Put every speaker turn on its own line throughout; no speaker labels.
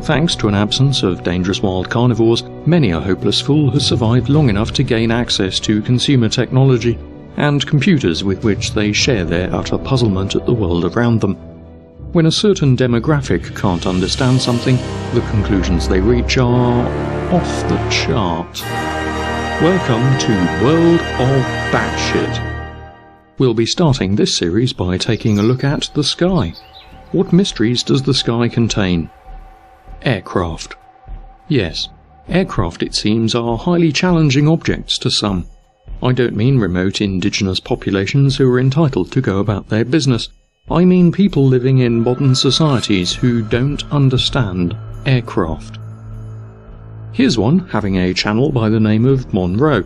Thanks to an absence of dangerous wild carnivores, many a hopeless fool has survived long enough to gain access to consumer technology and computers with which they share their utter puzzlement at the world around them. When a certain demographic can't understand something, the conclusions they reach are off the chart. Welcome to World of Batshit. We'll be starting this series by taking a look at the sky. What mysteries does the sky contain? Aircraft. Yes, aircraft, it seems, are highly challenging objects to some. I don't mean remote indigenous populations who are entitled to go about their business. I mean people living in modern societies who don't understand aircraft. Here's one having a channel by the name of Monroe.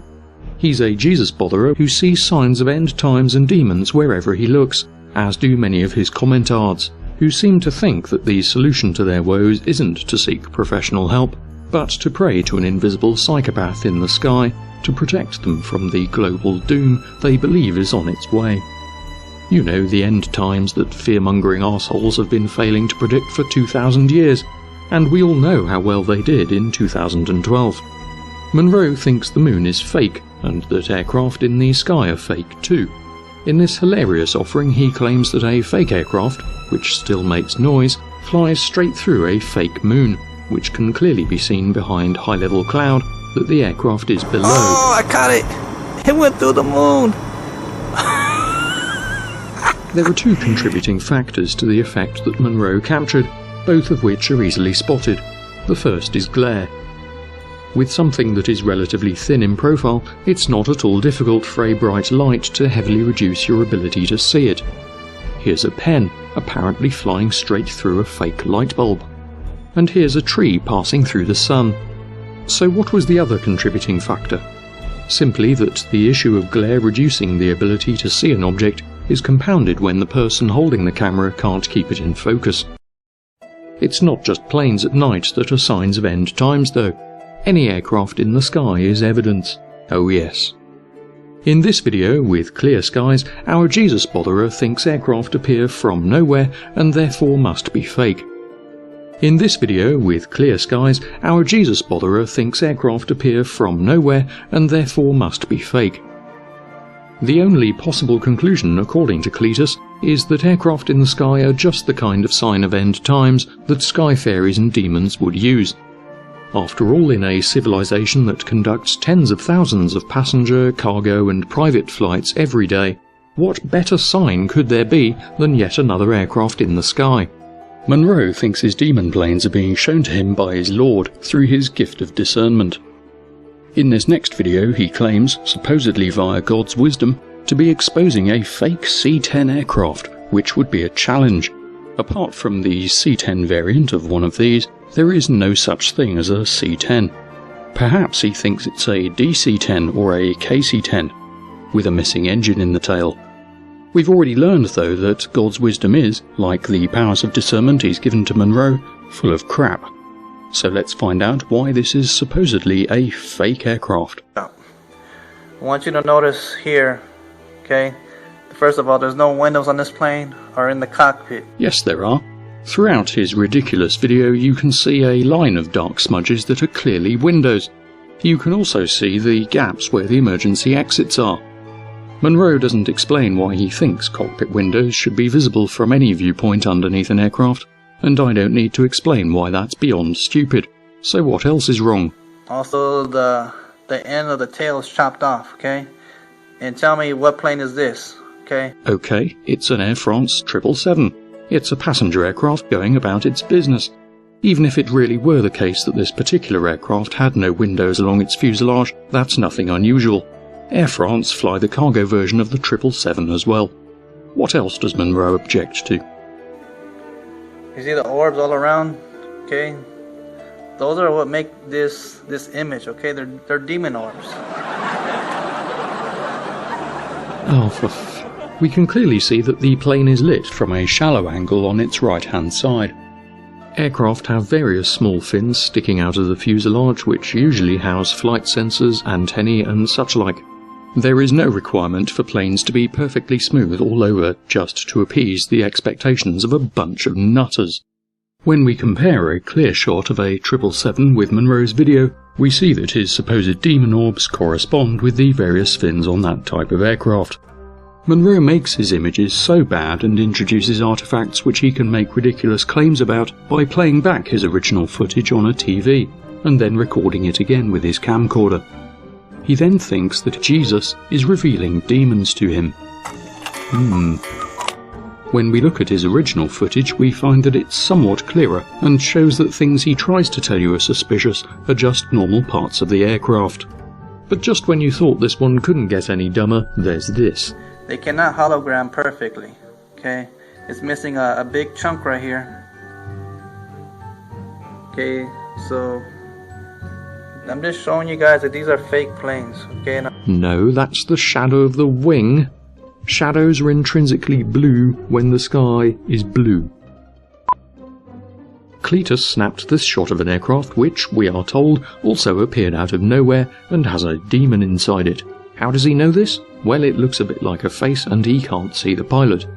He's a Jesus botherer who sees signs of end times and demons wherever he looks, as do many of his commentards, who seem to think that the solution to their woes isn't to seek professional help, but to pray to an invisible psychopath in the sky to protect them from the global doom they believe is on its way. You know, the end times that fear-mongering arseholes have been failing to predict for 2,000 years, and we all know how well they did in 2012. Monroe thinks the moon is fake, and that aircraft in the sky are fake too. In this hilarious offering he claims that a fake aircraft, which still makes noise, flies straight through a fake moon, which can clearly be seen behind high-level cloud that the aircraft is below.
Oh, I caught it! It went through the moon!
There are two contributing factors to the effect that Monroe captured, both of which are easily spotted. The first is glare. With something that is relatively thin in profile, it's not at all difficult for a bright light to heavily reduce your ability to see it. Here's a pen, apparently flying straight through a fake light bulb. And here's a tree passing through the sun. So what was the other contributing factor? Simply that the issue of glare reducing the ability to see an object is compounded when the person holding the camera can't keep it in focus. It's not just planes at night that are signs of end times though. Any aircraft in the sky is evidence. Oh yes. In this video, with clear skies, our Jesus botherer thinks aircraft appear from nowhere and therefore must be fake. In this video, with clear skies, our Jesus botherer thinks aircraft appear from nowhere and therefore must be fake. The only possible conclusion, according to Cletus, is that aircraft in the sky are just the kind of sign of end times that sky fairies and demons would use. After all, in a civilization that conducts tens of thousands of passenger, cargo and private flights every day, what better sign could there be than yet another aircraft in the sky? Monroe thinks his demon planes are being shown to him by his Lord through his gift of discernment. In this next video he claims, supposedly via God's wisdom, to be exposing a fake C-10 aircraft, which would be a challenge. Apart from the C-10 variant of one of these, there is no such thing as a C-10. Perhaps he thinks it's a DC-10 or a KC-10, with a missing engine in the tail. We've already learned, though, that God's wisdom is, like the powers of discernment he's given to Monroe, full of crap. So let's find out why this is supposedly a fake aircraft.
I want you to notice here, okay? First of all, there's no windows on this plane or in the cockpit.
Yes, there are. Throughout his ridiculous video you can see a line of dark smudges that are clearly windows. You can also see the gaps where the emergency exits are. Monroe doesn't explain why he thinks cockpit windows should be visible from any viewpoint underneath an aircraft, and I don't need to explain why that's beyond stupid. So what else is wrong?
Also, the end of the tail is chopped off, okay? And tell me, what plane is this, okay?
Okay, it's an Air France 777. It's a passenger aircraft going about its business. Even if it really were the case that this particular aircraft had no windows along its fuselage, that's nothing unusual. Air France fly the cargo version of the 777 as well. What else does Monroe object to?
You see the orbs all around, okay? Those are what make this image, okay? They're demon orbs.
We can clearly see that the plane is lit from a shallow angle on its right-hand side. Aircraft have various small fins sticking out of the fuselage which usually house flight sensors, antennae and such like. There is no requirement for planes to be perfectly smooth all over just to appease the expectations of a bunch of nutters. When we compare a clear shot of a 777 with Munro's video, we see that his supposed demon orbs correspond with the various fins on that type of aircraft. Munro makes his images so bad and introduces artifacts which he can make ridiculous claims about by playing back his original footage on a TV, and then recording it again with his camcorder. He then thinks that Jesus is revealing demons to him. When we look at his original footage, we find that it's somewhat clearer and shows that things he tries to tell you are suspicious are just normal parts of the aircraft. But just when you thought this one couldn't get any dumber, there's this.
They cannot hologram perfectly, okay? It's missing a big chunk right here. Okay, so I'm just showing you guys that these are fake planes, okay?
No, that's the shadow of the wing. Shadows are intrinsically blue when the sky is blue. Cletus snapped this shot of an aircraft which, we are told, also appeared out of nowhere and has a demon inside it. How does he know this? Well, it looks a bit like a face and he can't see the pilot.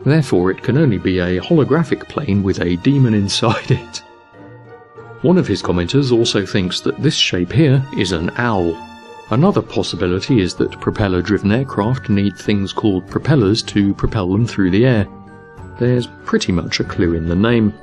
Therefore, it can only be a holographic plane with a demon inside it. One of his commenters also thinks that this shape here is an owl. Another possibility is that propeller-driven aircraft need things called propellers to propel them through the air. There's pretty much a clue in the name.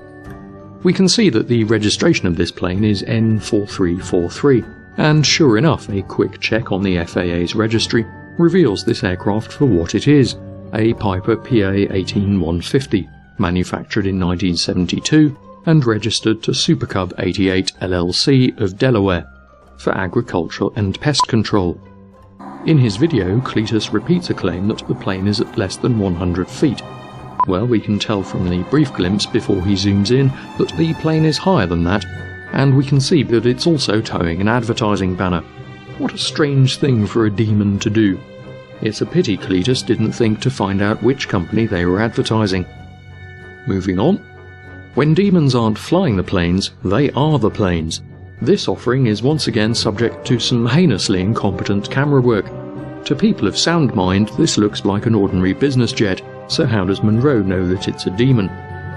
We can see that the registration of this plane is N4343, and sure enough, a quick check on the FAA's registry reveals this aircraft for what it is, a Piper PA-18150, manufactured in 1972 and registered to Super Cub 88 LLC of Delaware, for agricultural and pest control. In his video, Cletus repeats a claim that the plane is at less than 100 feet. Well, we can tell from the brief glimpse before he zooms in that the plane is higher than that, and we can see that it's also towing an advertising banner. What a strange thing for a demon to do. It's a pity Cletus didn't think to find out which company they were advertising. Moving on. When demons aren't flying the planes, they are the planes. This offering is once again subject to some heinously incompetent camera work. To people of sound mind, this looks like an ordinary business jet, so how does Munro know that it's a demon?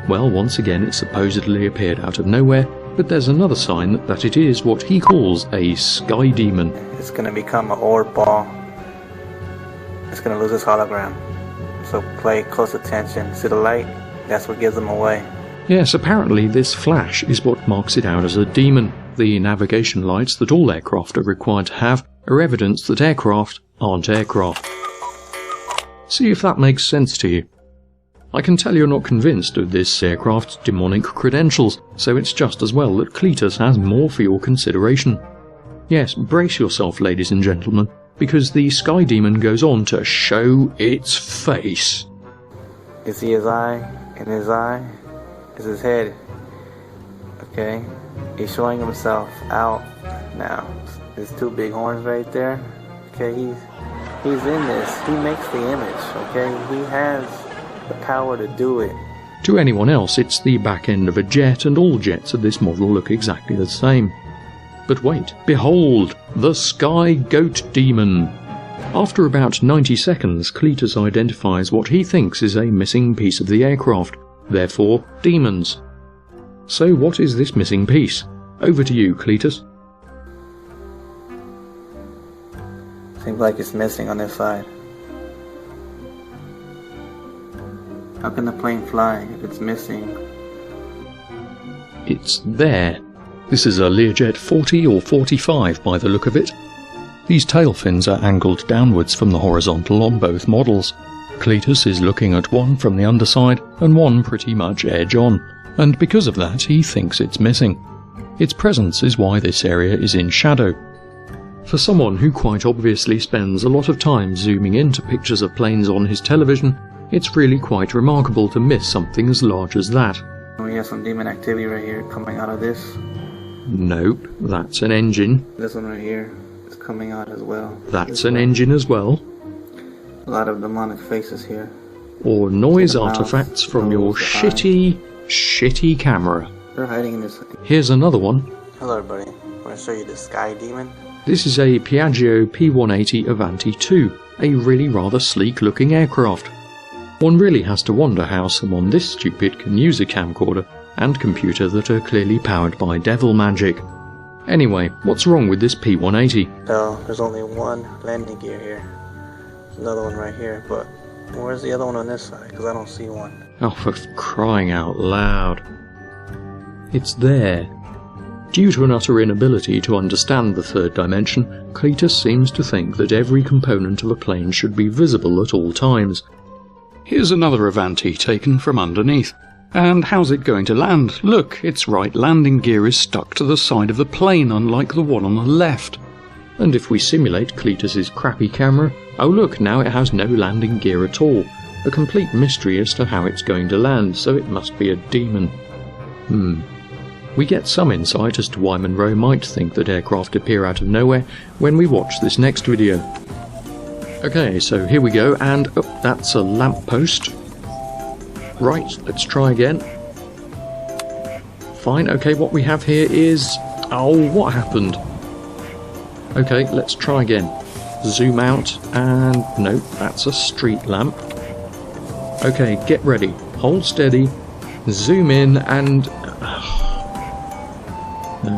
Well, once again it supposedly appeared out of nowhere, but there's another sign that it is what he calls a sky demon.
It's going to become an orb ball. It's going to lose its hologram. So pay close attention. See the light? That's what gives them away.
Yes, apparently this flash is what marks it out as a demon. The navigation lights that all aircraft are required to have are evidence that aircraft aren't aircraft. See if that makes sense to you. I can tell you're not convinced of this aircraft's demonic credentials, so it's just as well that Cletus has more for your consideration. Yes, brace yourself, ladies and gentlemen, because the Sky Demon goes on to show its face.
You see his eye? And his eye is his head. Okay? He's showing himself out now. There's two big horns right there. Okay, he's in this. He makes the image. Okay, he has the power to do it.
To anyone else, it's the back end of a jet, and all jets of this model look exactly the same. But wait, behold, the Sky Goat Demon. After about 90 seconds, Cletus identifies what he thinks is a missing piece of the aircraft, therefore demons. So what is this missing piece? Over to you, Cletus.
Seems like it's missing on this side. How can the plane fly if it's missing?
It's there. This is a Learjet 40 or 45 by the look of it. These tail fins are angled downwards from the horizontal on both models. Cletus is looking at one from the underside and one pretty much edge on, and because of that he thinks it's missing. Its presence is why this area is in shadow. For someone who quite obviously spends a lot of time zooming into pictures of planes on his television, it's really quite remarkable to miss something as large as that.
We have some demon activity right here coming out of this.
Nope, that's an engine.
This one right here is coming out as well.
That's an engine as well.
A lot of demonic faces here.
Or noise artifacts from your shitty camera.
They're hiding in this.
Here's another one.
Hello everybody, I'm going to show you the Sky Demon.
This is a Piaggio P180 Avanti 2, a really rather sleek looking aircraft. One really has to wonder how someone this stupid can use a camcorder, and computer that are clearly powered by devil magic. Anyway, what's wrong with this P-180?
No, there's only one landing gear here. There's another one right here, but where's the other one on this side? Because I don't see one.
Oh, for crying out loud. It's there. Due to an utter inability to understand the third dimension, Cletus seems to think that every component of a plane should be visible at all times. Here's another Avanti taken from underneath. And how's it going to land? Look, its right landing gear is stuck to the side of the plane, unlike the one on the left. And if we simulate Cletus's crappy camera, oh look, now it has no landing gear at all. A complete mystery as to how it's going to land, so it must be a demon. We get some insight as to why Monroe might think that aircraft appear out of nowhere when we watch this next video. Okay, so here we go, and that's a lamppost. Right, let's try again. Fine, okay, what we have here is... Oh, what happened? Okay, let's try again. Zoom out, and no, that's a street lamp. Okay, get ready. Hold steady. Zoom in, and...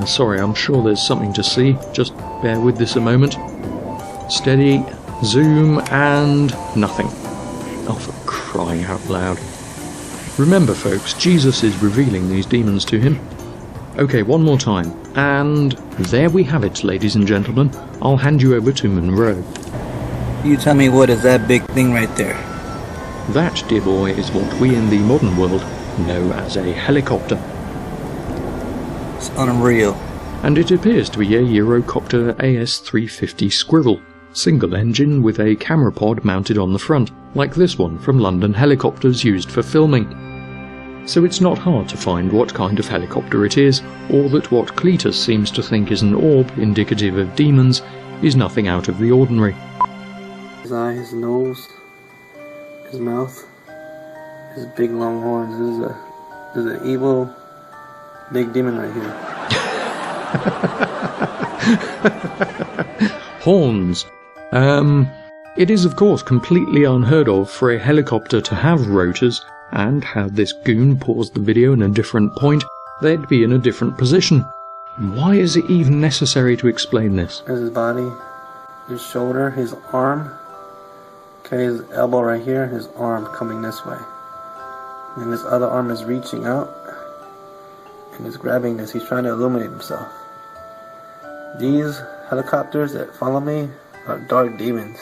sorry, I'm sure there's something to see. Just bear with this a moment. Steady, zoom, and nothing. Oh, for crying out loud. Remember, folks, Jesus is revealing these demons to him. Okay, one more time. And there we have it, ladies and gentlemen. I'll hand you over to Monroe.
You tell me, what is that big thing right there?
That, dear boy, is what we in the modern world know as a helicopter.
It's unreal.
And it appears to be a Eurocopter AS-350 Squirrel, single engine with a camera pod mounted on the front, like this one from London helicopters used for filming. So it's not hard to find what kind of helicopter it is, or that what Cletus seems to think is an orb indicative of demons is nothing out of the ordinary.
His eye, his nose, his mouth, his big long horns. This is an evil big demon right here.
Horns. It is of course completely unheard of for a helicopter to have rotors, and had this goon paused the video in a different point, they'd be in a different position. Why is it even necessary to explain this?
There's his body, his shoulder, his arm. Okay, his elbow right here, his arm coming this way. And his other arm is reaching out and is grabbing this. He's trying to illuminate himself. These helicopters that follow me are dark demons.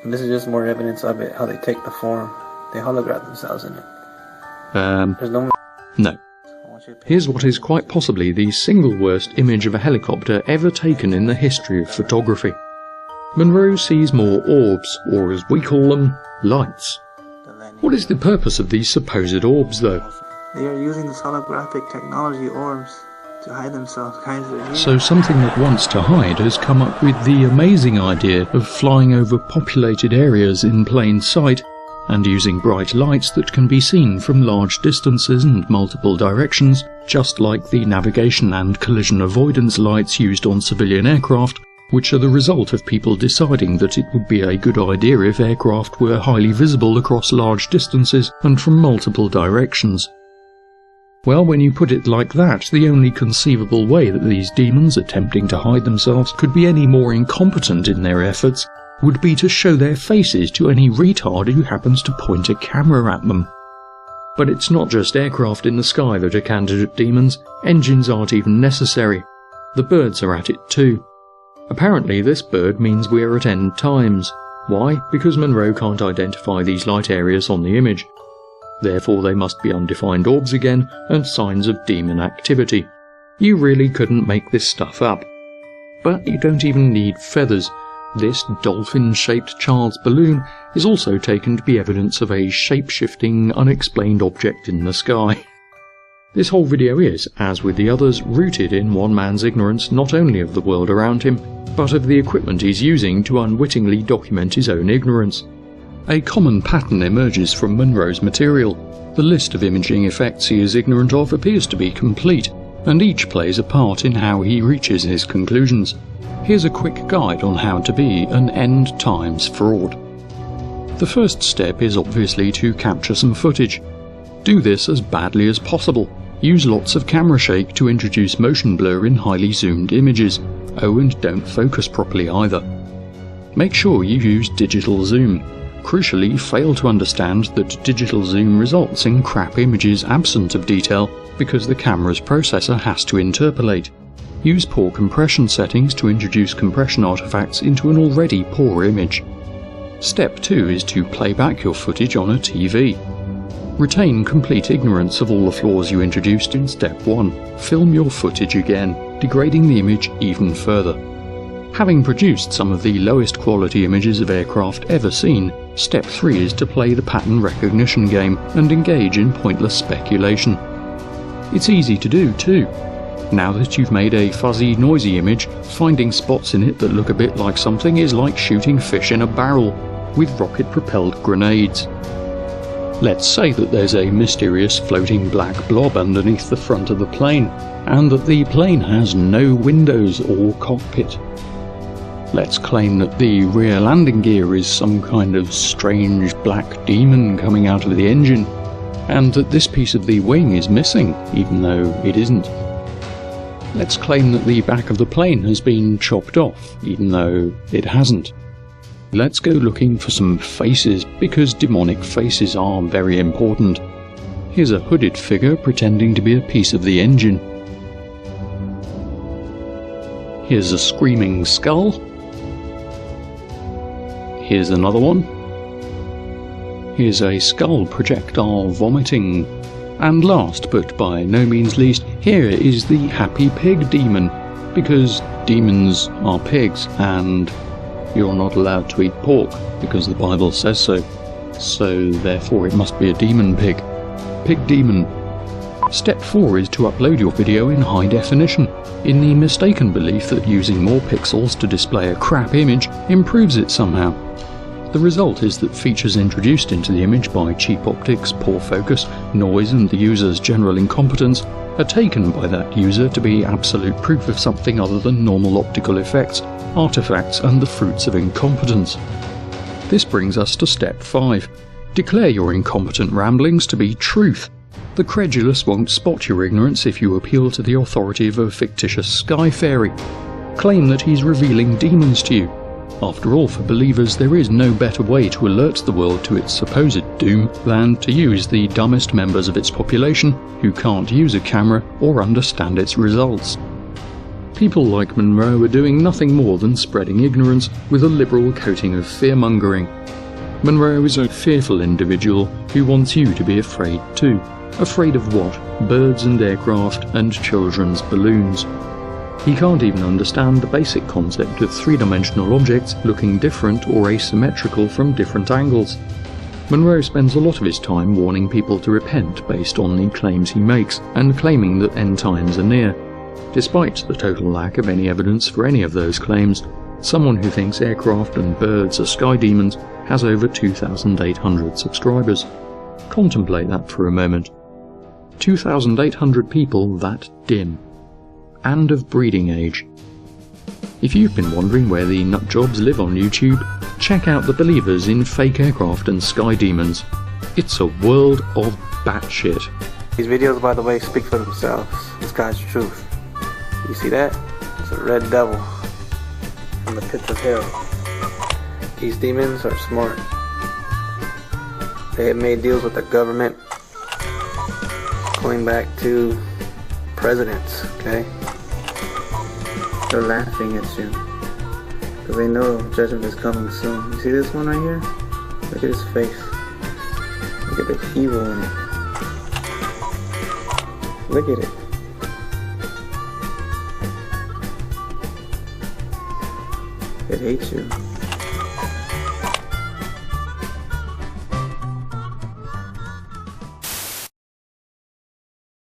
And this is just more evidence of it, how they take the form. They holograph themselves in it. There's no...
No. Here's what is quite possibly the single worst image of a helicopter ever taken in the history of photography. Monroe sees more orbs, or as we call them, lights. What is the purpose of these supposed orbs, though?
They are using this holographic technology, orbs, to hide themselves.
So something that wants to hide has come up with the amazing idea of flying over populated areas in plain sight and using bright lights that can be seen from large distances and multiple directions, just like the navigation and collision avoidance lights used on civilian aircraft, which are the result of people deciding that it would be a good idea if aircraft were highly visible across large distances and from multiple directions. Well, when you put it like that, the only conceivable way that these demons attempting to hide themselves could be any more incompetent in their efforts would be to show their faces to any retard who happens to point a camera at them. But it's not just aircraft in the sky that are candidate demons. Engines aren't even necessary. The birds are at it too. Apparently this bird means we are at end times. Why? Because Monroe can't identify these light areas on the image. Therefore they must be undefined orbs again and signs of demon activity. You really couldn't make this stuff up. But you don't even need feathers. This dolphin-shaped child's balloon is also taken to be evidence of a shape-shifting, unexplained object in the sky. This whole video is, as with the others, rooted in one man's ignorance not only of the world around him, but of the equipment he's using to unwittingly document his own ignorance. A common pattern emerges from Monroe's material. The list of imaging effects he is ignorant of appears to be complete, and each plays a part in how he reaches his conclusions. Here's a quick guide on how to be an end times fraud. The first step is obviously to capture some footage. Do this as badly as possible. Use lots of camera shake to introduce motion blur in highly zoomed images. Oh, and don't focus properly either. Make sure you use digital zoom. Crucially, fail to understand that digital zoom results in crap images absent of detail because the camera's processor has to interpolate. Use poor compression settings to introduce compression artifacts into an already poor image. Step 2 is to play back your footage on a TV. Retain complete ignorance of all the flaws you introduced in Step 1. Film your footage again, degrading the image even further. Having produced some of the lowest quality images of aircraft ever seen, Step 3 is to play the pattern recognition game and engage in pointless speculation. It's easy to do too. Now that you've made a fuzzy, noisy image, finding spots in it that look a bit like something is like shooting fish in a barrel with rocket-propelled grenades. Let's say that there's a mysterious floating black blob underneath the front of the plane, and that the plane has no windows or cockpit. Let's claim that the rear landing gear is some kind of strange black demon coming out of the engine, and that this piece of the wing is missing, even though it isn't. Let's claim that the back of the plane has been chopped off, even though it hasn't. Let's go looking for some faces, because demonic faces are very important. Here's a hooded figure pretending to be a piece of the engine. Here's a screaming skull. Here's another one. Here's a skull projectile vomiting. And last, but by no means least, here is the happy pig demon, because demons are pigs, and you're not allowed to eat pork, because the Bible says so. So therefore it must be a demon pig. Pig demon. Step 4 is to upload your video in high definition, in the mistaken belief that using more pixels to display a crap image improves it somehow. The result is that features introduced into the image by cheap optics, poor focus, noise and the user's general incompetence are taken by that user to be absolute proof of something other than normal optical effects, artifacts and the fruits of incompetence. This brings us to Step 5. Declare your incompetent ramblings to be truth. The credulous won't spot your ignorance if you appeal to the authority of a fictitious sky fairy. Claim that he's revealing demons to you. After all, for believers, there is no better way to alert the world to its supposed doom than to use the dumbest members of its population who can't use a camera or understand its results. People like Monroe are doing nothing more than spreading ignorance with a liberal coating of fear-mongering. Monroe is a fearful individual who wants you to be afraid too. Afraid of what? Birds and aircraft and children's balloons. He can't even understand the basic concept of three-dimensional objects looking different or asymmetrical from different angles. Monroe spends a lot of his time warning people to repent based on the claims he makes, and claiming that end times are near. Despite the total lack of any evidence for any of those claims, someone who thinks aircraft and birds are sky demons has over 2,800 subscribers. Contemplate that for a moment. 2,800 people that dim. And of breeding age. If you've been wondering where the nutjobs live on YouTube, check out the believers in fake aircraft and sky demons. It's a world of batshit.
These videos, by the way, speak for themselves. It's God's truth. You see that? It's a red devil from the pits of hell. These demons are smart. They have made deals with the government going back to presidents, okay? They're laughing at you because they know judgment is coming soon. You see this one right here? Look at his face. Look at the evil in it. Look at it. It hates you.